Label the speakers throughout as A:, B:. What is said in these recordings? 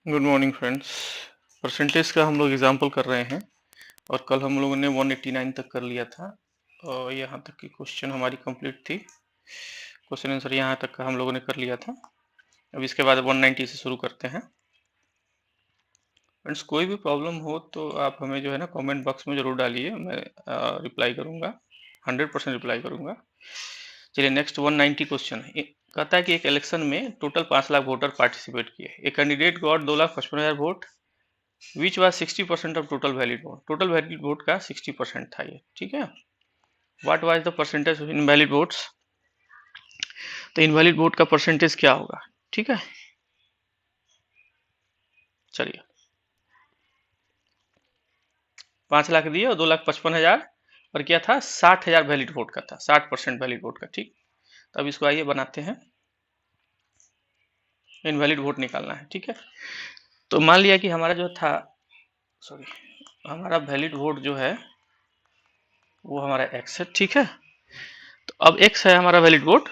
A: Good morning friends. Percentage का हम लोग एग्जाम्पल कर रहे हैं और कल हम लोगों ने 189 तक कर लिया था और यहाँ तक की क्वेश्चन हमारी कंप्लीट थी। क्वेश्चन आंसर यहाँ तक का हम लोगों ने कर लिया था। अब इसके बाद 190 से शुरू करते हैं। फ्रेंड्स, कोई भी प्रॉब्लम हो तो आप हमें जो है ना कमेंट बॉक्स में ज़रूर डालिए, मैं रिप्लाई करूँगा, 100% रिप्लाई करूँगा। चलिए नेक्स्ट 190 क्वेश्चन कहता है कि एक इलेक्शन में टोटल 5 लाख वोटर पार्टिसिपेट किए। A candidate got 2,55,000 vote which was 60% of total valid vote. Total valid vote का 60% था ये, ठीक है। What was the percentage of invalid votes. तो इनवैलिड वोट का परसेंटेज क्या होगा, ठीक है। चलिए 5 लाख दिए और 2,55,000 और क्या था 60,000 वैलिड वोट का था, 60% वैलिड वोट का, ठीक। तो अब इसको आइए बनाते हैं, इनवैलिड वोट निकालना है, ठीक है। तो मान लिया कि हमारा जो था हमारा वैलिड वोट जो है वो हमारा x है, ठीक है। तो अब x है हमारा वैलिड वोट,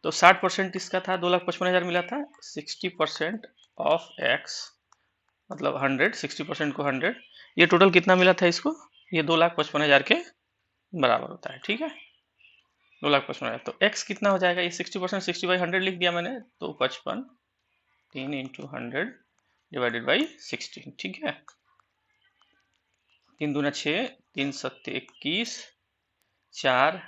A: तो 60% इसका था, 2,55,000 मिला था। 60% ऑफ x मतलब 100, 60% को 100, ये टोटल कितना मिला था इसको, ये 2,55,000 के बराबर होता है, ठीक है। 2,55,000 तो x कितना हो जाएगा, ये 60%, 60/100 लिख दिया मैंने, तो 55, 3 × 100 डिवाइडेड बाई 16, ठीक है। 3 दूना 6, 3 7 21, 4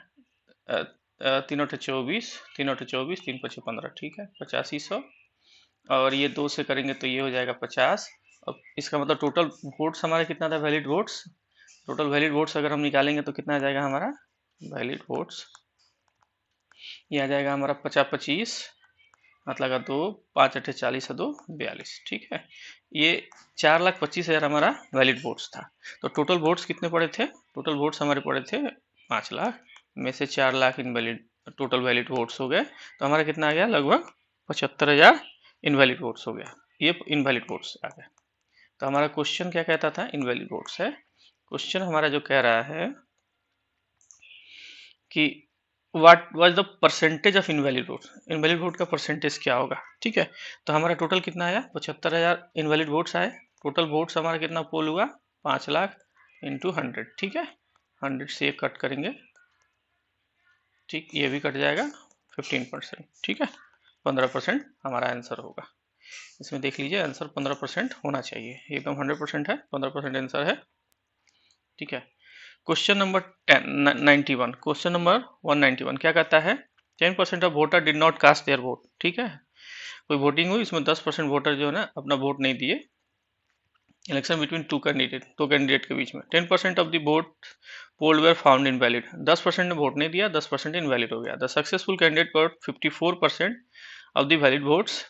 A: 3 8 24, 3 8 24, 3 5 15, ठीक है, 8500। और ये 2 से करेंगे तो ये हो जाएगा 50। अब इसका मतलब टोटल वोट्स हमारा कितना था, valid votes. Total valid votes अगर हम निकालेंगे तो कितना आ जाएगा हमारा वैलिड वोट्स, ये आ जाएगा हमारा 50 25, हाथ लगा 2, 5 8 40 2 42, ठीक है। ये 4,25,000 हमारा वैलिड वोट्स था। तो टोटल वोट्स कितने पड़े थे, टोटल वोट्स हमारे पड़े थे 5 लाख में से 4 lakh invalid total valid votes हो गए। तो हमारा कितना आ गया, लगभग 75,000 इनवैलिड वोट्स हो गया, ये इनवैलिड वोट्स आ गए। तो हमारा क्वेश्चन क्या कहता था, इनवैलिड वोट्स है। क्वेश्चन हमारा जो कह रहा है कि what was the percentage of invalid vote, invalid vote का परसेंटेज क्या होगा, ठीक है। तो हमारा टोटल कितना आया, 75,000 इनवैलिड वोट्स आए। टोटल वोट्स हमारा कितना पोल हुआ, 5 लाख इंटू 100, ठीक है। 100 से ये कट करेंगे, ठीक, ये भी कट जाएगा, 15%, ठीक है। 15% हमारा आंसर होगा। इसमें देख लीजिए आंसर 15% होना चाहिए, एकदम 100% है, 15% आंसर है, ठीक है। क्वेश्चन नंबर 91, क्वेश्चन नंबर 191 क्या कहता है, 10% of voter did not cast their vote, ठीक है। कोई वोटिंग हुई, इसमें 10% वोटर जो है ना अपना वोट नहीं दिए। इलेक्शन बिटवीन दो कैंडिडेट के बीच में 10% of the vote polled were found invalid, 10% ने वोट नहीं दिया, 10% इनवैलिड हो गया। The successful candidate got 54% of the valid votes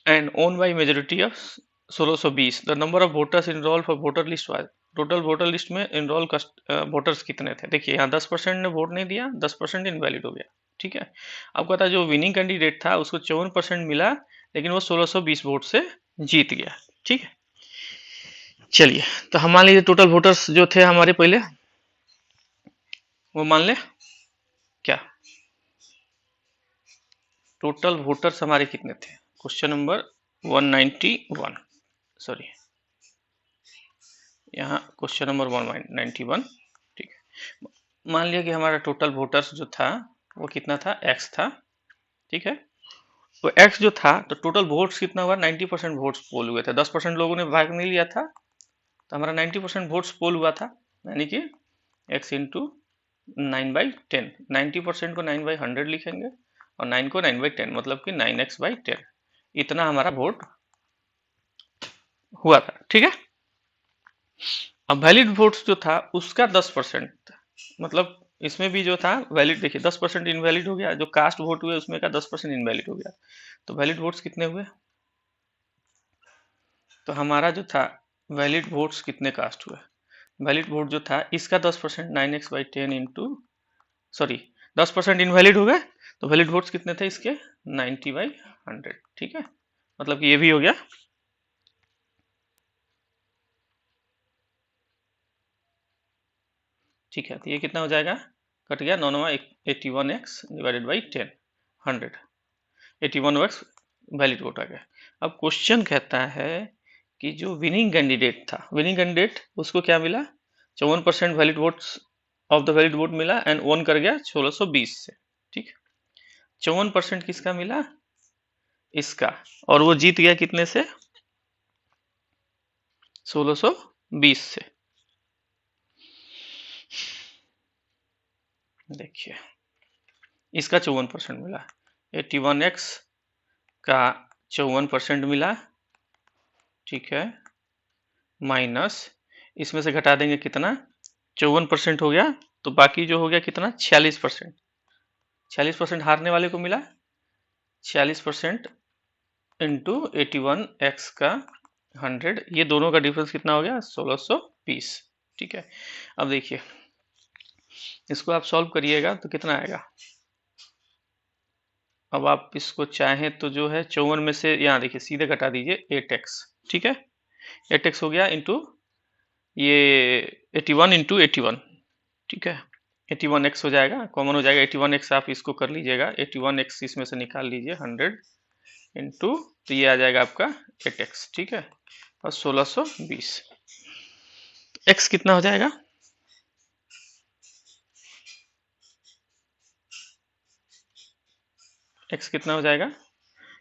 A: and won by majority of 1620। The number of voters enroll for voter list wise, total voter list में enroll voters कितने थे। देखिए यहाँ 10% ने वोट नहीं दिया, 10% इनवैलिड हो गया, ठीक है। अब कहता है जो विनिंग कैंडिडेट था उसको 54% मिला, लेकिन वो 1620 वोट से जीत गया, ठीक है। चलिए तो हम मान लीजिए टोटल वोटर्स जो थे हमारे पहले वो मान ले क्या, टोटल वोटर्स हमारे कितने थे, क्वेश्चन नंबर 191, सॉरी यहाँ क्वेश्चन नंबर 191, ठीक है। मान लिया कि हमारा टोटल वोटर्स जो था वो कितना था, x था, ठीक है। तो x जो था तो टोटल वोट्स कितना हुआ, 90% वोट्स पोल हुए थे, 10% लोगों ने भाग नहीं लिया था, तो हमारा 90% वोट्स पोल हुआ था, यानी कि x इंटू 9/10, 90% को 9/100 लिखेंगे और 9 को 9/10, मतलब कि 9x/10, इतना हमारा वोट हुआ था, ठीक है। अब वैलिड वोट्स जो था उसका 10%, मतलब इसमें भी जो था वैलिड, देखिए 10% इनवैलिड हो गया, जो कास्ट वोट हुए उसमें का 10% इनवैलिड हो गया, तो वैलिड वोट्स कितने हुए, तो हमारा जो था वैलिड वोट्स कितने कास्ट हुए, वैलिड वोट जो था इसका 10%, 9x/10 इंटू, सॉरी 10% इनवैलिड हो गए, तो वैलिड वोट्स कितने थे इसके, 90/100, ठीक है। मतलब कि ये भी हो गया, ठीक है। तो ये कितना हो जाएगा, कट गया 9 9 81x divided by 10, 100, 81x valid vote आ गया। अब क्वेश्चन कहता है कि जो विनिंग कैंडिडेट था, विनिंग कैंडिडेट उसको क्या मिला, 54% valid votes of the valid vote मिला एंड वन कर गया 1620 से। ठीक, 54% किसका मिला, इसका, और वो जीत गया कितने से, 1620 से। देखिए इसका 54% मिला, 81x का 54% मिला, ठीक है, माइनस इसमें से घटा देंगे कितना, 54% हो गया, तो बाकी जो हो गया कितना, 46%। 46% हारने वाले को मिला, 46% इंटू 81x का 100, ये दोनों का डिफरेंस कितना हो गया, 1620। ठीक है, अब देखिए इसको आप सॉल्व करिएगा तो कितना आएगा। अब आप इसको चाहें तो जो है 54 में से यहाँ देखिए सीधे घटा दीजिए 8x, ठीक है, 8x हो गया इंटू ये 81 इंटू 81, ठीक है, 81x हो जाएगा, कॉमन हो जाएगा 81x, आप इसको कर लीजिएगा, 81x इसमें से निकाल लीजिए 100 इंटू, तो ये आ जाएगा आपका 8x, ठीक है, और 1620। x कितना हो जाएगा, x कितना हो जाएगा,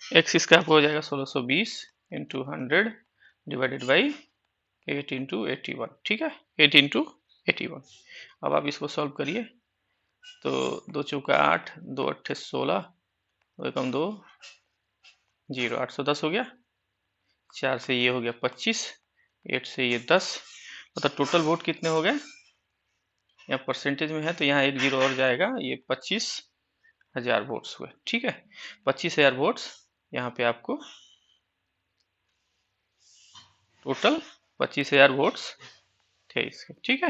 A: x इसका आपको हो जाएगा 1620 इंटू 100 डिवाइडेड बाई 8 इंटू 81, ठीक है, 8 इंटू 81। अब आप इसको सॉल्व करिए, तो 2 चौका 8, 2 अट्ठे 16, 2 एकम 2, 0, 810 हो गया, 4 से ये हो गया 25, 8 से ये 10, मतलब टोटल वोट कितने हो गए, यहाँ परसेंटेज में है तो यहाँ एक जीरो और जाएगा, ये 25,000 वोट्स हुए, ठीक है, 25,000 वोट्स यहाँ पे आपको टोटल 25,000 वोट्स थे इसके, ठीक है।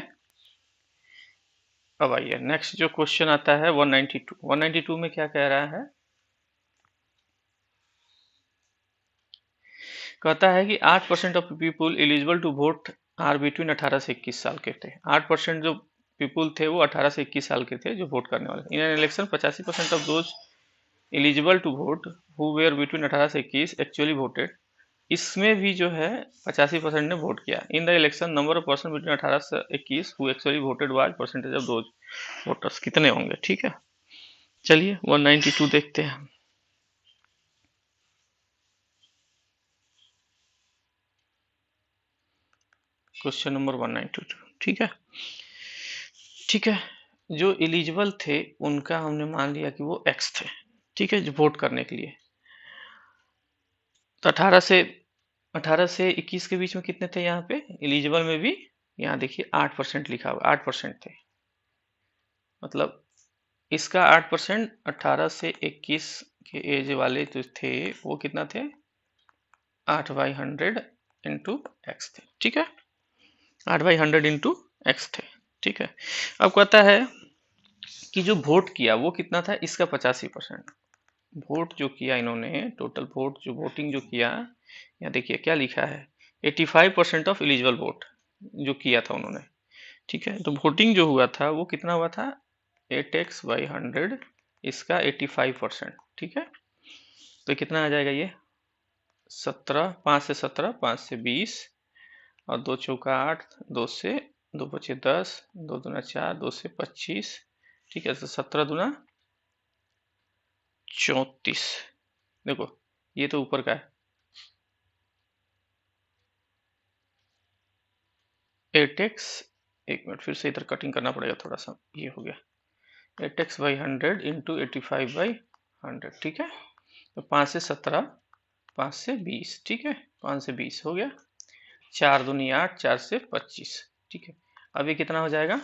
A: अब आइए नेक्स्ट जो क्वेश्चन आता है 192। 192 में क्या कह रहा है, कहता है कि 8% of people eligible to vote are between 18 से 21 साल के थे। 8% जो पीपुल थे वो 18 से 21 साल के थे जो वोट करने वाले। In an election 85% of those eligible to vote who were between 18 से 21 एक्चुअली वोटेड। इसमें भी जो है 85% ने वोट किया। In the election number of person between 18 से 21 who actually voted was percentage of those voters, कितने होंगे, ठीक है। चलिए 192 देखते हैं। क्वेश्चन नंबर 192, ठीक है, ठीक है। जो एलिजिबल थे उनका हमने मान लिया कि वो एक्स थे, ठीक है, जो वोट करने के लिए। तो 18 से 21 के बीच में कितने थे यहाँ पे एलिजिबल में भी, यहाँ देखिए 8% लिखा हुआ, 8% थे, मतलब इसका 8%, 18 से 21 के एज वाले जो थे वो कितना थे, 8/100 इंटू एक्स थे, ठीक है, 8/100 इंटू एक्स थे, ठीक है। अब कहता है कि जो वोट किया वो कितना था, इसका 85%। वोट जो किया इन्होंने, टोटल वोट जो वोटिंग जो किया, यहाँ देखिए क्या लिखा है, 85% ऑफ एलिजिबल वोट जो किया था उन्होंने, ठीक है। तो वोटिंग जो हुआ था वो कितना हुआ था, 8x/100, इसका 85%, ठीक है। तो कितना आ जाएगा ये 17, 5 से 17, 5 से 20, और 2 चौका 8, 2 से 2 बचे 10, 2 दूना 4, 2 से 25, ठीक है, तो 17 दूना 34। देखो ये तो ऊपर का है, 8x, एक मिनट फिर से इधर कटिंग करना पड़ेगा थोड़ा सा, ये हो गया 8x/100 इंटू 85/100, ठीक है। तो 5 से 17, 5 से 20, ठीक है, 5 से 20 हो गया, 4 दूनी 8, 4 से 25, ठीक है। अब ये कितना हो जाएगा,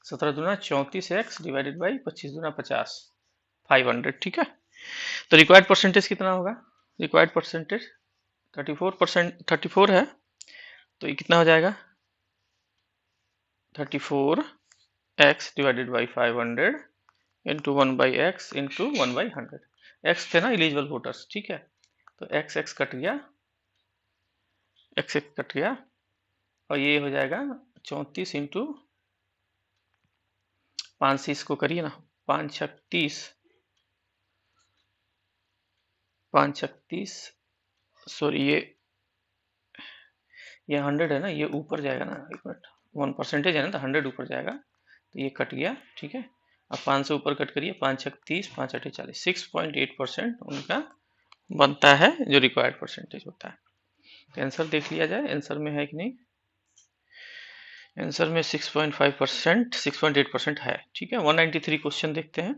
A: 17 दूना 34x डिवाइडेड बाई 25 दूना 50, 500, ठीक है। तो रिक्वायर्ड परसेंटेज कितना होगा, रिक्वायर्ड परसेंटेज 34%, 34 है, तो ये कितना हो जाएगा 34x divided by 500 into 1/x into 1/100। x थे ना एलिजिबल वोटर्स, ठीक है, तो x कट गया, x कट गया, और ये हो जाएगा 34 इंटू 5 से इसको करिए ना, 5 6 30, 536, सॉरी ये 100 है ना, ये ऊपर जाएगा ना, एक मिनट, 1% है ना, तो 100 ऊपर जाएगा, तो ये कट गया, ठीक है। अब 5 से ऊपर कट करिए, 536, 5 6.8% उनका बनता है, जो रिक्वायर्ड परसेंटेज होता है। तो आंसर देख लिया जाए, आंसर में है कि नहीं। आंसर में 6.5%, 6.8% है, ठीक है। 193 क्वेश्चन देखते हैं।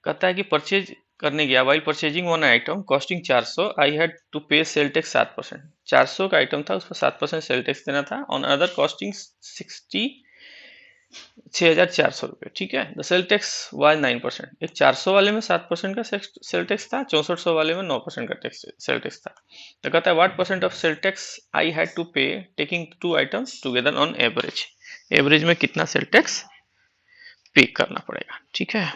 A: कहता है कि परचेज करने गया, while purchasing one item costing 400, I had to pay sales tax 7%। 400 का आइटम था, उस पर 7% सेल टैक्स देना था। ऑन अदर कॉस्टिंग 6,400 रुपये, ठीक है। The sale tax was 9%। एक 400 वाले में 7% का सेल टैक्स था, 6400 वाले में 9% का सेल टैक्स था। तो कहता है what percent of sale tax I had to pay taking two items together on average. Average में कितना सेल टैक्स पे करना पड़ेगा, ठीक है।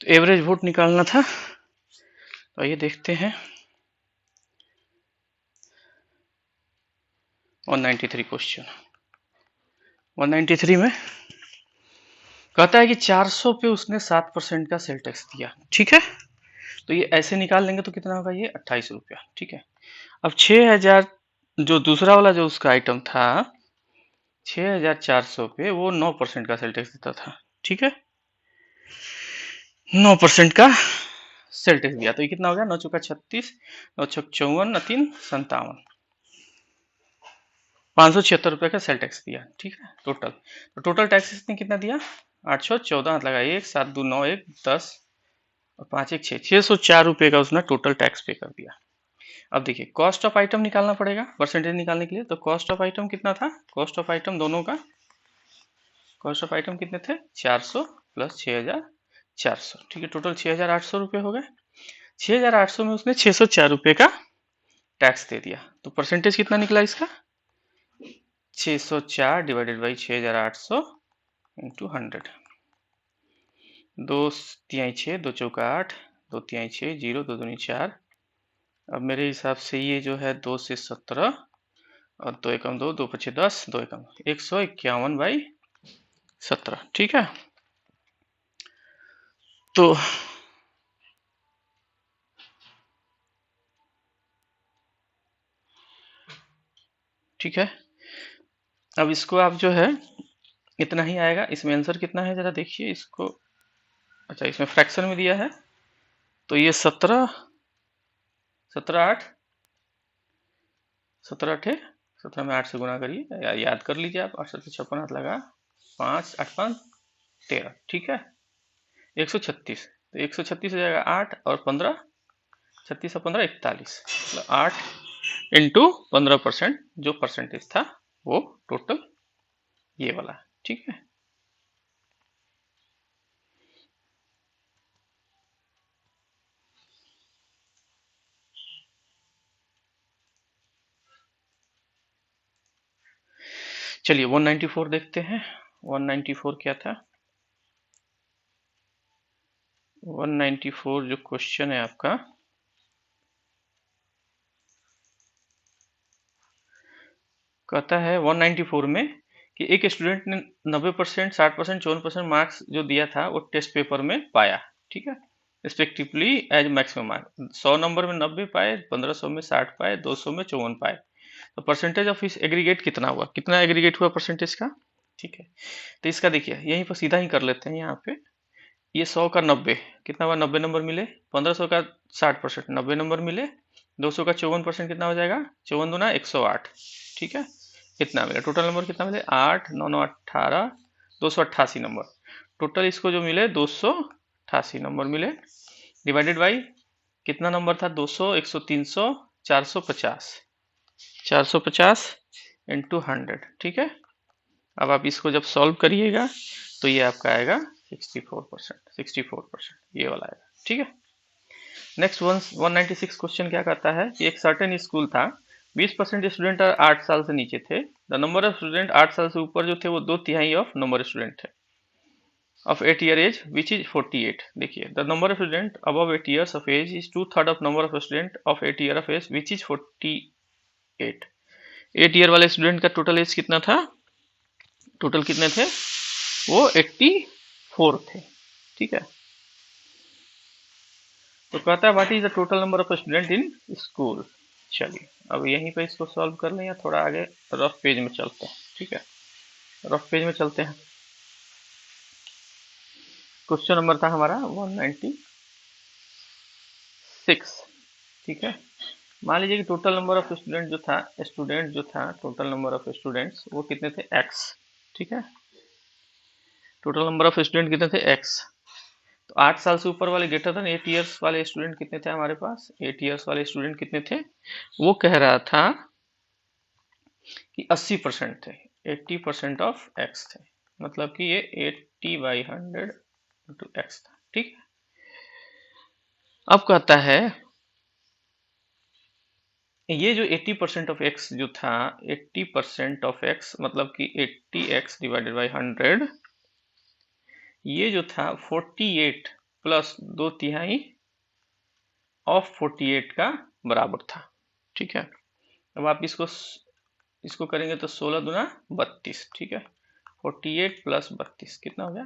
A: तो एवरेज वोट निकालना था, तो आइए देखते हैं। 193 क्वेश्चन, 193 में कहता है कि 400 पे उसने 7% का सेल टैक्स दिया, ठीक है। तो ये ऐसे निकाल लेंगे तो कितना होगा, ये 28 रुपया, ठीक है। अब 6000, जो दूसरा वाला जो उसका आइटम था 6400 पे, वो 9% का सेल टैक्स देता था, ठीक है। 9% का सेल टैक्स दिया, तो ये कितना हो गया, 9 चौका 36, 9 छक 54, 3 57, 576 रुपये का सेल टैक्स दिया, ठीक है। टोटल, तो टोटल टैक्स इसने कितना दिया, 814, हाथ लगा 1, 7 2 9 1 10 और 5 1 6, 604 रुपये का उसने टोटल टैक्स पे कर दिया। अब देखिए कॉस्ट ऑफ आइटम निकालना पड़ेगा परसेंटेज निकालने के लिए। तो कॉस्ट ऑफ आइटम कितना था, कॉस्ट ऑफ आइटम दोनों का, कॉस्ट ऑफ आइटम कितने थे, 400 प्लस 6400, ठीक है। टोटल 6800 रुपये हो गए। 6800 में उसने 604 रुपये का टैक्स दे दिया, तो परसेंटेज कितना निकला इसका, 604 डिवाइडेड बाई 6800 इंटू 100। 2 तिहाई 6, 2 चौका 8, 2 तिहाई 6, 0 2 दूनी 4। अब मेरे हिसाब से ये जो है 2 से 17 और 2 एकम 2, 2 पचे 10, 2 एकम 151 बाई 17, ठीक है। तो ठीक है, अब इसको आप जो है इतना ही आएगा। इसमें आंसर कितना है जरा देखिए इसको, अच्छा इसमें फ्रैक्शन में दिया है, तो ये 17 17 8 17 8 17 में 8 से गुना करिए, याद कर लीजिए आप, 8 से 56 हाथ लगा, 5 8 5 13, ठीक है। 136, तो 136 हो जाएगा 8 और 15, 36 और 15 41, मतलब 8 इंटू 15%, जो परसेंटेज था वो टोटल ये वाला, ठीक है। चलिए 194 देखते हैं। 194 क्या था, 194 जो क्वेश्चन है आपका, कहता है 194 में कि एक स्टूडेंट ने 90%, 60%, 54% मार्क्स जो दिया था वो टेस्ट पेपर में पाया, ठीक है, respectively as maximum mark. 100 number में 90 पाए, 1500 में 60 पाए, 200 में 54 पाए, तो परसेंटेज ऑफ इस एग्रीगेट कितना हुआ, कितना एग्रीगेट हुआ परसेंटेज का, ठीक है। तो इसका देखिए यहीं पर सीधा ही कर लेते हैं, यहाँ पे ये 100 का 90 कितना हुआ, 90 नंबर मिले, 1500 का 60%, 90 नंबर मिले, 200 का 54% कितना हो जाएगा, 54 दूना 108, ठीक है। कितना मिला, टोटल नंबर कितना मिले, 8 9 9 18, 288 नंबर। टोटल इसको जो मिले 288 नंबर मिले, डिवाइडेड बाई कितना नंबर था, 200 100 300 450, 450 इंटू 100, ठीक है। अब आप इसको जब सॉल्व करिएगा तो ये आपका आएगा 64%, 64% ये वाला आएगा, ठीक है। नेक्स्ट 196 क्वेश्चन क्या कहता है कि एक सर्टेन स्कूल था, 20% स्टूडेंट 8 साल से नीचे थे। द नंबर ऑफ स्टूडेंट 8 साल से ऊपर जो थे वो 2/3 ऑफ नंबर स्टूडेंट थे of 8 year age which is 48। देखिए the number of student above 8 years of age is 2/3 of number of student of 8 year of age which is 48। 8 year वाले student का टोटल एज कितना था, total कितने थे वो 84 थे। ठीक है, तो कहता है what is the total number of student in school. चलिए अब यहीं पे इसको सॉल्व कर लें या थोड़ा आगे रफ पेज में चलते हैं। ठीक है, रफ पेज में चलते हैं। क्वेश्चन नंबर था हमारा 196। ठीक है, मान लीजिए कि टोटल नंबर ऑफ स्टूडेंट जो था टोटल नंबर ऑफ स्टूडेंट्स वो कितने थे, एक्स। ठीक है, टोटल नंबर ऑफ स्टूडेंट कितने थे, एक्स। तो 8 साल से ऊपर वाले ग्रेटर देन 8 ईयर्स वाले स्टूडेंट कितने थे हमारे पास, 8 ईयर्स वाले स्टूडेंट कितने थे, वो कह रहा था कि 80% थे, 80% ऑफ एक्स थे, मतलब कि ये 80/100 इंटू एक्स था। ठीक है, अब कहता है ये जो 80% ऑफ एक्स जो था, 80% ऑफ एक्स मतलब कि 80x डिवाइडेड बाई 100, ये जो था 48 प्लस 2/3 ऑफ 48 का बराबर था। ठीक है, अब आप इसको करेंगे तो 16 दूना 32। ठीक है, 48 प्लस 32 कितना हो गया,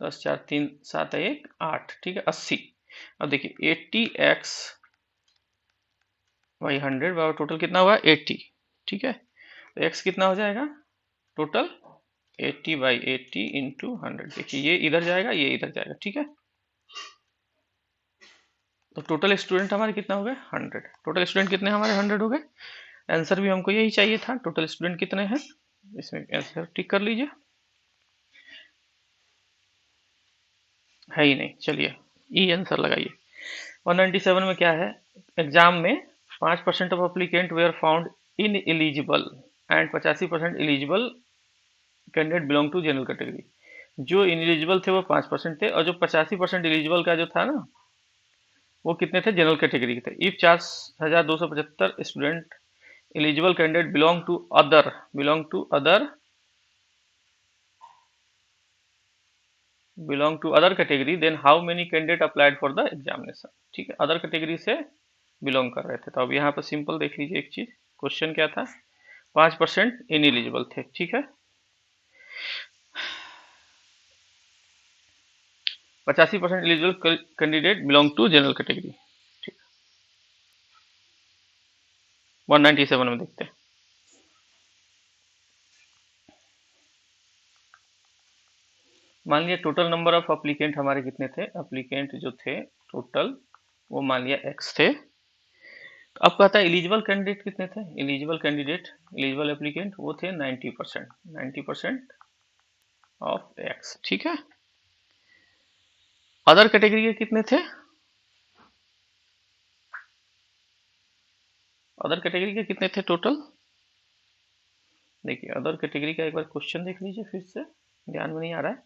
A: 10 4 3 7 1 8। ठीक है, 80। अब देखिए 80x बाई 100 बराबर टोटल कितना हुआ, 80। ठीक है, तो x कितना हो जाएगा टोटल, 80/80 इंटू 100। देखिए ये इधर जाएगा, ये इधर जाएगा। ठीक है, तो टोटल स्टूडेंट हमारे कितना हो गए, 100। टोटल स्टूडेंट कितने हमारे, 100 हो गए। आंसर भी हमको यही चाहिए था, टोटल स्टूडेंट कितने हैं, इसमें आंसर टिक कर लीजिए, है ही नहीं। चलिए ई आंसर लगाइए। 197 में क्या है, एग्जाम में 5% of applicant were found ineligible and 85% eligible candidate belong to general category. जो इनएलिजिबल थे वो 5% थे, और जो 85% एलिजिबल का जो था ना, वो कितने थे, जनरल कैटेगरी के थे। If 4275 student eligible candidate belong to other category, then how many candidate applied for the examination. ठीक है, अदर कैटेगरी से बिलोंग कर रहे थे। तो अब यहाँ पर सिंपल देख लीजिए एक चीज, क्वेश्चन क्या था, 5% इनएलिजिबल थे। ठीक है, 85% eligible candidate belong to general category. ठीक, 197 में देखते हैं। मान लिया टोटल नंबर ऑफ अप्लीकेंट हमारे कितने थे, अप्लीकेंट जो थे टोटल वो मान लिया एक्स थे। तो अब कहता है एलिजिबल कैंडिडेट कितने थे, एलिजिबल एप्लीकेंट वो थे 90% ऑफ एक्स। ठीक है, अदर कैटेगरी के कितने थे, अदर कैटेगरी के कितने थे टोटल। देखिए अदर कैटेगरी का एक बार क्वेश्चन देख लीजिए फिर से, ध्यान में नहीं आ रहा है।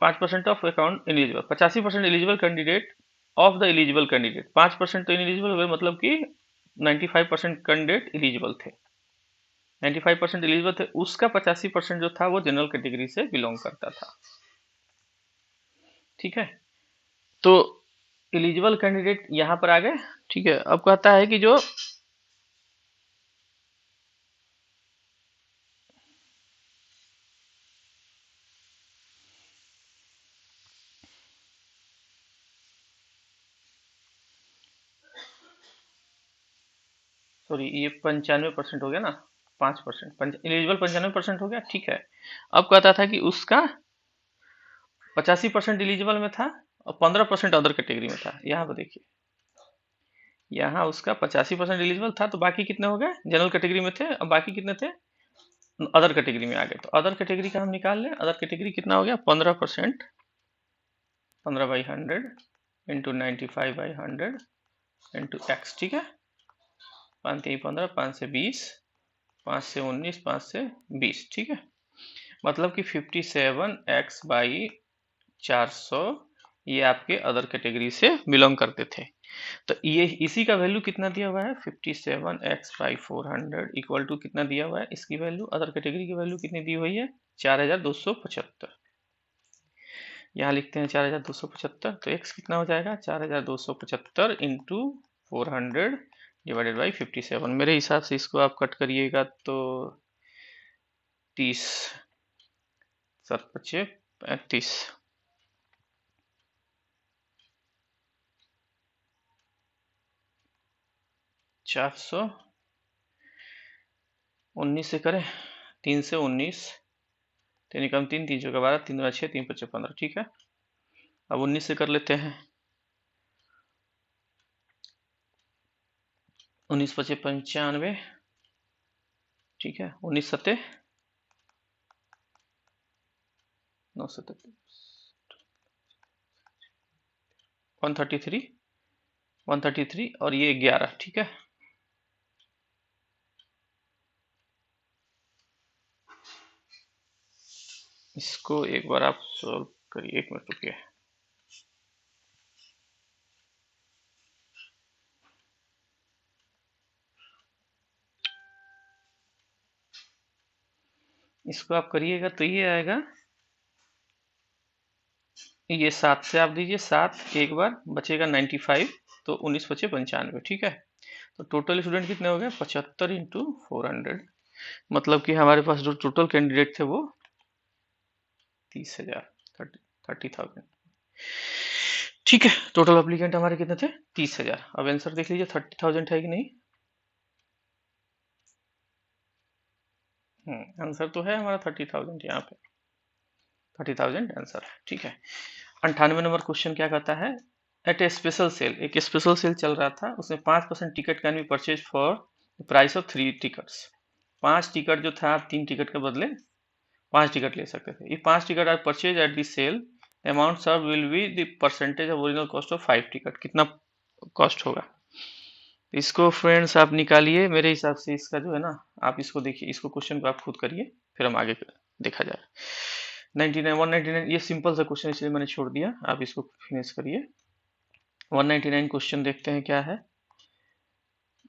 A: 5% of account ineligible, 85% eligible candidate of the eligible candidate, 5% तो इनएलिजिबल हुए, मतलब कि 95% कैंडिडेट एलिजिबल थे, 95% एलिजिबल थे, उसका 85% जो था वो जनरल कैटेगरी से बिलोंग करता था। ठीक है, तो एलिजिबल कैंडिडेट यहां पर आ गए। ठीक है, अब कहता है कि जो सॉरी ये 95% हो गया ना, 5% एलिजिबल 95% हो गया। ठीक है, अब कहता था कि उसका 85% एलिजिबल में था और 15% अदर कैटेगरी में था। यहाँ पर देखिए, यहाँ उसका 85% एलिजिबल था, तो बाकी कितने हो गए, जनरल कैटेगरी में थे, और बाकी कितने थे, अदर कैटेगरी में आ गए। तो अदर कैटेगरी का हम निकाल लें, अदर कैटेगरी कितना हो गया, 15%, 15/100 इंटू 95/100 इंटू एक्स। ठीक है, 5 3 15, 5 से 20, 5 से 19, 5 से 20। ठीक है, मतलब कि 57x/400 ये आपके अदर कैटेगरी से बिलोंग करते थे। तो ये इसी का वैल्यू कितना दिया हुआ है, 57x/400 इक्वल टू कितना दिया हुआ है, इसकी वैल्यू अदर कैटेगरी की वैल्यू कितनी दी हुई है, 4275। यहाँ लिखते हैं 4275, तो x कितना हो जाएगा, 4275 इंटू 400 डिवाइडेड बाई 57। मेरे हिसाब से इसको आप कट करिएगा तो 30 7 5 35, 419 से करें, 3 से 19, 3 कम 3, 3 चौका 12, 3 2 6, 3 5 15, ठीक है। अब 19 से कर लेते हैं, 19 5 95, ठीक है। 19 7 9 7 133, 133 और ये 11, ठीक है। इसको एक बार आप सॉल्व करिए, 1 मिनट रुकिए। इसको आप करिएगा तो ये आएगा, ये 7 से आप दीजिए, 7 एक बार बचेगा 95, तो 19 5 95, ठीक है। तो टोटल स्टूडेंट कितने हो गए, 75 इंटू 400, मतलब कि हमारे पास जो टोटल कैंडिडेट थे वो 30,000, 30,000, ठीक है। टोटल एप्लीकेंट हमारे कितने थे, 30,000। अब आंसर देख लीजिए 30,000 है कि नहीं। आंसर तो है हमारा 30,000, यहाँ पे 30,000 आंसर है, ठीक है। 98 नंबर क्वेश्चन क्या कहता है, एट ए स्पेशल सेल, एक स्पेशल सेल चल रहा था, उसमें 5% ticket can be purchase for price of 3 tickets. 5 ticket जो था, आप 3 टिकट के बदले 5 टिकट ले सकते थे। ये 5 ticket are purchase at the sale, amount saved will be the percentage of original cost of 5 ticket. कितना कॉस्ट होगा, इसको फ्रेंड्स आप निकालिए। मेरे हिसाब से इसका जो है ना, आप इसको देखिए, इसको क्वेश्चन को आप खुद करिए, फिर हम आगे देखा जाए। 99 199, ये सिंपल सा क्वेश्चन इसलिए मैंने छोड़ दिया, आप इसको फिनिश करिए। 199 क्वेश्चन देखते हैं क्या है।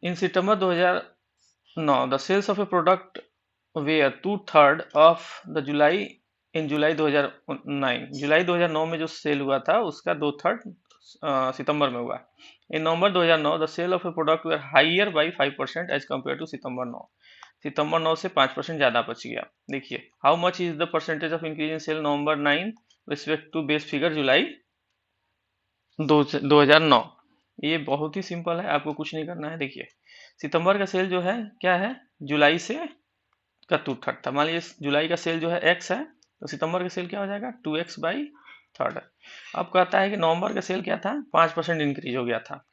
A: In September 2009 the sales of a product were 2/3 of the July in July 2009, जुलाई 2009 में जो सेल हुआ था उसका 2/3 सितंबर में हुआ। In November 2009 the sale of a product were higher by 5% as compared to September 9, सितंबर 9 से 5% ज्यादा बच गया। देखिए, how much is the percentage of increase in sale November 9 respect to base figure July 2009। ये बहुत ही सिंपल है, आपको कुछ नहीं करना है। देखिए, सितंबर का सेल जो है क्या है, जुलाई से का 2/3 था। मान लीजिए जुलाई का सेल जो है x है, तो सितंबर का सेल क्या हो जाएगा, 2x बाई 3rd। अब कहता है कि नवंबर का सेल क्या था, 5% इंक्रीज हो गया था,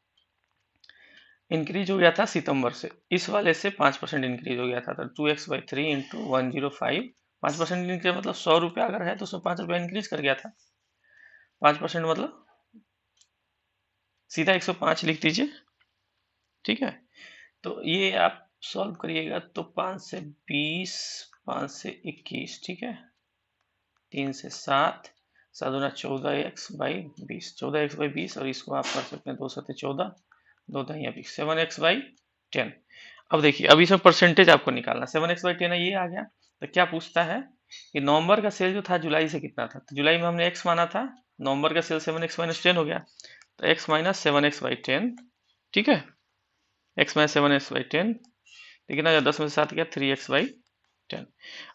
A: इंक्रीज हो गया था सितंबर से, इस वाले से 5% इंक्रीज हो गया था। तो 2x बाई 3 इंटू 105, 5% इंक्रीज मतलब 100 रुपया अगर है तो उसमें 5 रुपया इंक्रीज कर गया था। 5% मतलब सीधा 105 लिख दीजिए, ठीक है। तो ये आप सॉल्व करिएगा तो 5 से 20, 5 से 21, ठीक है, 3 से 7, 7 दूना 14x बाई 20, 14x बाई 20, और इसको आप कर सकते हैं 2 7 14, 2 दहिया 20, 7x बाई 10। अब देखिए, अब इसमें परसेंटेज आपको निकालना, 7x बाई 10 ये आ गया। तो क्या पूछता है कि नवंबर का सेल जो था जुलाई से कितना था, तो जुलाई में हमने x माना था, नवंबर का सेल 7x माइनस 10 हो गया, तो x माइनस 7x बाई 10, ठीक है, x माइनस 7x बाई 10, लेकिन 10 में से 7 गया, 3x बाई 10।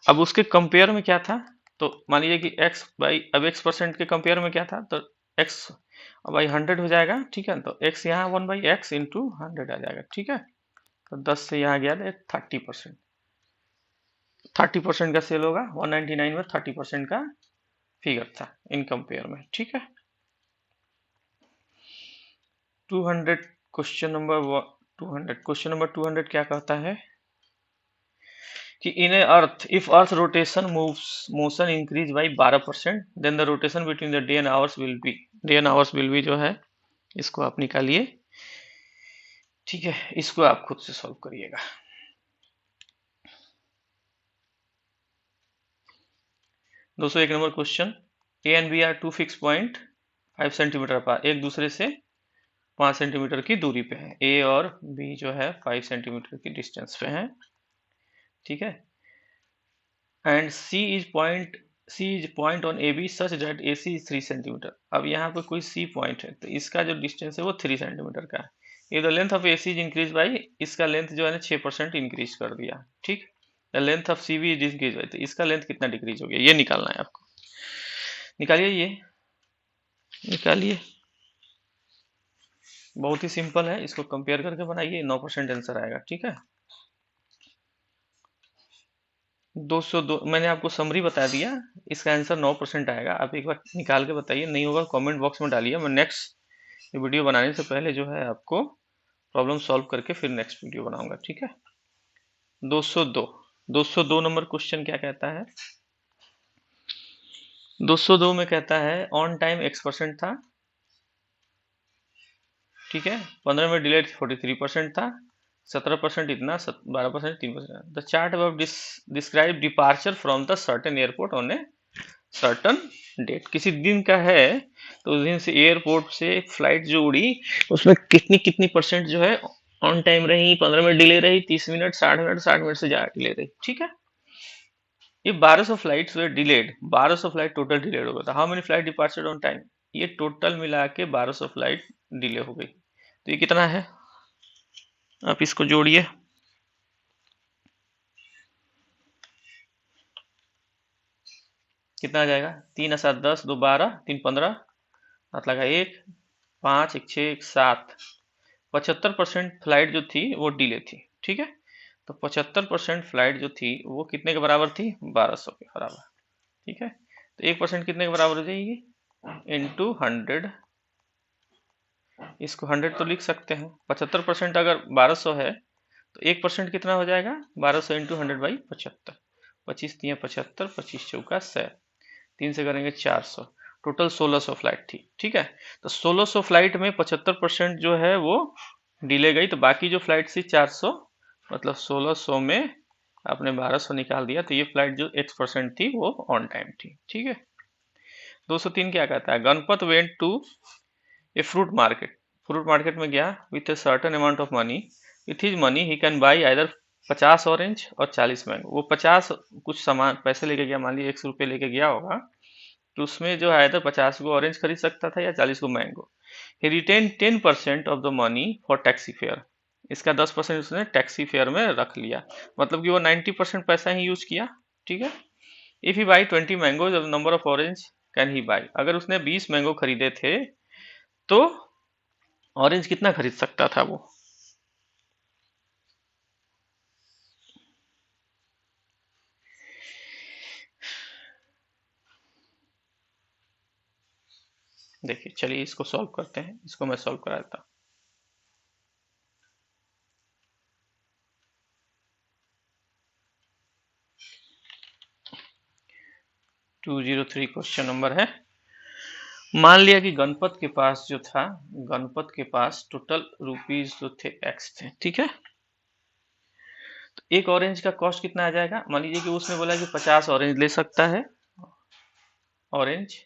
A: अब उसके कंपेयर में क्या था, तो मान लीजिए कि x बाई, अब x% के कंपेयर में क्या था, तो x बाई 100 हो जाएगा, ठीक है। तो x यहाँ 1 बाई एक्स इंटू 100 आ जाएगा, ठीक है। तो 10 से यहाँ गया 30%, 30% का सेल होगा। 199 में 30% का फिगर था इन कंपेयर में, ठीक है। 200 क्वेश्चन नंबर 200, क्वेश्चन नंबर 200 क्या कहता है कि in a earth, if earth rotation moves motion increase by 12%, then the rotation between the day and hours will be, day and hours will be जो है, इसको आप निकालिए, ठीक है। इसको आप खुद से सॉल्व करिएगा। दोस्तों, 1 number question, A and B are 2 fix point 5 centimetre apart, एक दूसरे से 5 सेंटीमीटर की दूरी पे है। ए और बी जो है 5 सेंटीमीटर की डिस्टेंस पे है, ठीक है। And C is point on A B such that A C is 3 centimetre. अब यहाँ पे कोई सी पॉइंट है, तो इसका जो डिस्टेंस है वो 3 सेंटीमीटर का है। ये the length of A C is increase by, इसका लेंथ जो है ना 6% इंक्रीज कर दिया, ठीक। The length of C B is increase by, तो इसका लेंथ कितना डिक्रीज हो गया, ये निकालना है आपको। निकालिए, ये निकालिए, बहुत ही सिंपल है, इसको कंपेयर करके बनाइए, 9% आंसर आएगा। ठीक है, 202, मैंने आपको समरी बता दिया, इसका आंसर 9% आएगा। आप एक बार निकाल के बताइए, नहीं होगा कमेंट बॉक्स में डालिए। मैं नेक्स्ट वीडियो बनाने से पहले जो है आपको प्रॉब्लम सॉल्व करके फिर नेक्स्ट वीडियो बनाऊंगा। ठीक है, 202, 202 नंबर क्वेश्चन क्या कहता है? 202 में कहता है ऑन टाइम x% था, ठीक है, 15 में डिलेड 43% था, 17% इतना, 12% 3%। The chart about describe departure from the certain airport on a certain date. किसी दिन का है, तो उस दिन से एयरपोर्ट से फ्लाइट जो उड़ी उसमें कितनी कितनी परसेंट जो है ऑन टाइम रही, 15 मिनट डिले रही, 30 मिनट, 60 मिनट, 60 मिनट से ज्यादा डिले रही। ठीक है, ये 1200 फ्लाइट्स वे डिलेड, 1200 फ्लाइट टोटल डिलेड हो गया था। How many flight departure on time? ये टोटल मिला के 1200 फ्लाइट डिले हो गई। तो ये कितना है, आप इसको जोड़िए, कितना आ जाएगा? 3 7 10, 2 12, 3 15, हाथ लगा 1, 5 1 6 1 7, 75% फ्लाइट जो थी वो डिले थी। ठीक है, तो 75% फ्लाइट जो थी वो कितने के बराबर थी? 1200 के बराबर। ठीक है, तो 1% कितने के बराबर हो जाएगी? इंटू 100, इसको 100 तो लिख सकते हैं। 75% अगर 1200 है तो 1% कितना हो जाएगा? 1200 इंटू 100/75, 25 3 75, 25 चौका 100, 3 से करेंगे 400, टोटल 1600 फ्लाइट थी। ठीक है, तो 1600 फ्लाइट में 75% जो है वो डिले गई, तो बाकी जो फ्लाइट थी 400, मतलब 1600 में आपने 1200 निकाल दिया, तो ये फ्लाइट जो x% थी वो ऑन टाइम थी। ठीक है, 203 क्या कहता है? Ganpat went to a fruit market, fruit market में गया with a certain amount of money, with his money he can buy either 50 orange और 40 मैंगो। वो 50 कुछ सामान पैसे लेके गया, मान लीजिए 100 रुपये लेके गया होगा, तो उसमें जो है तो 50 को ऑरेंज खरीद सकता था या 40 को mango. He retain 10% of the money for taxi fare, इसका 10% उसने टैक्सी फेयर में रख लिया, मतलब कि वो 90% पैसा ही यूज किया। ठीक है, if he buy 20 mango, number of orange can he by, अगर उसने 20 मैंगो खरीदे थे तो ऑरेंज कितना खरीद सकता था वो? देखिए, चलिए इसको सॉल्व करते हैं, इसको मैं सॉल्व करा देता हूं। 203 क्वेश्चन नंबर है। मान लिया कि गणपत के पास जो था, गणपत के पास टोटल रुपीज जो थे एक्स थे। ठीक है, तो एक ऑरेंज का कॉस्ट कितना आ जाएगा? मान लीजिए कि उसने बोला कि 50 ऑरेंज ले सकता है, ऑरेंज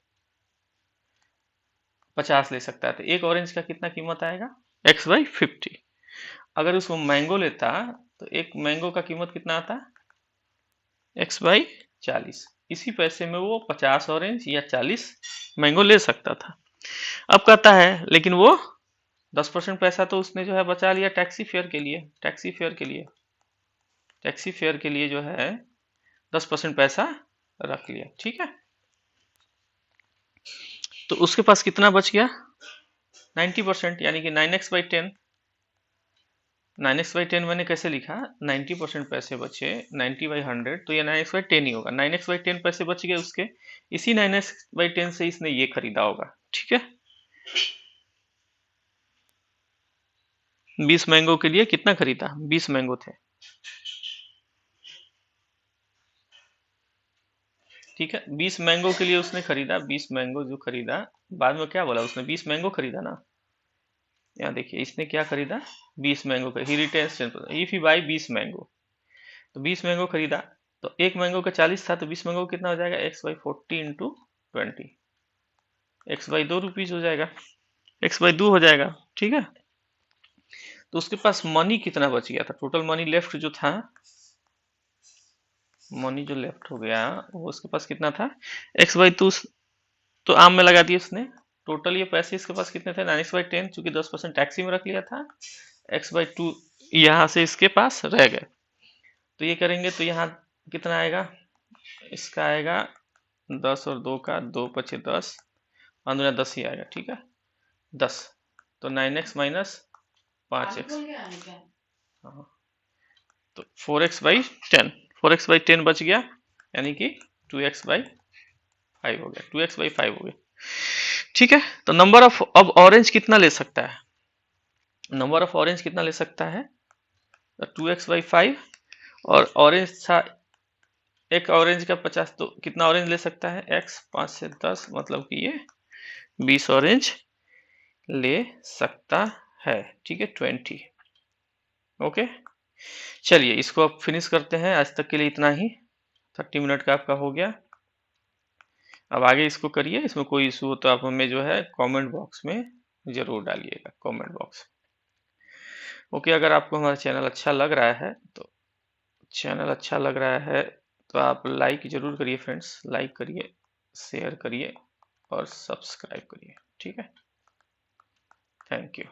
A: 50 ले सकता है, तो एक ऑरेंज का कितना कीमत आएगा? x/50। अगर उसको मैंगो लेता तो एक मैंगो का कीमत कितना आता? x/40। इसी पैसे में वो 50 ऑरेंज या 40 मैंगो ले सकता था। अब कहता है लेकिन वो 10% पैसा तो उसने जो है बचा लिया टैक्सी फेयर के लिए, टैक्सी फेयर के लिए, टैक्सी फेयर के लिए जो है 10% पैसा रख लिया। ठीक है, तो उसके पास कितना बच गया? 90%, यानी कि 9x/10। 9x/10 मैंने कैसे लिखा? 90% पैसे बचे, 90/100, तो ये 9x/10 ही होगा। 9x/10 पैसे बच गए उसके, इसी 9x/10 से इसने ये खरीदा होगा। ठीक है, 20 मैंगो के लिए कितना खरीदा? 20 मैंगो थे। ठीक है, 20 मैंगो के लिए उसने खरीदा, 20 मैंगो जो खरीदा, बाद में क्या बोला उसने? 20 मैंगो खरीदा ना, यहाँ देखिए इसने क्या खरीदा? 20 मैंगो का, he retains 10%। If he buy 20 mango, तो 20 मैंगो खरीदा, तो एक मैंगो का 40 था, तो 20 मैंगो कितना हो जाएगा? x/40 इंटू 20, x/2 रुपीज हो जाएगा, x/2 हो जाएगा। ठीक है, तो उसके पास मनी कितना बच गया था? टोटल मनी लेफ्ट जो था, मनी जो लेफ्ट हो गया वो उसके पास कितना था? x/2, तो आम में लगा दिया उसने। टोटल ये पैसे इसके पास कितने थे? 9x/10, चूंकि 10% टैक्सी में रख लिया था, x/2 यहाँ से इसके पास रह गए, तो ये करेंगे तो यहाँ कितना आएगा? इसका आएगा 10 और 2 का 2 पचे 10, 10 ही आएगा, ठीक है 10। तो 9x माइनस 5x, हाँ तो 4x/10, 4x/10 बच गया, यानी कि 2x/5 हो गया, 2x/5 हो गया, ठीक है। तो नंबर ऑफ, अब ऑरेंज कितना ले सकता है, नंबर ऑफ ऑरेंज कितना ले सकता है, 2x/5, और ऑरेंज था एक ऑरेंज का 50, तो कितना ऑरेंज ले सकता है x, 5 से 10, मतलब कि ये 20 ऑरेंज ले सकता है, ठीक है 20। ओके, चलिए इसको अब फिनिश करते हैं, आज तक के लिए इतना ही, 30 मिनट का आपका हो गया। अब आगे इसको करिए, इसमें कोई इशू हो तो आप हमें जो है कमेंट बॉक्स में जरूर डालिएगा, कमेंट बॉक्स। ओके, अगर आपको हमारा चैनल अच्छा लग रहा है तो आप लाइक जरूर करिए फ्रेंड्स, लाइक करिए, शेयर करिए और सब्सक्राइब करिए, ठीक है। Thank you.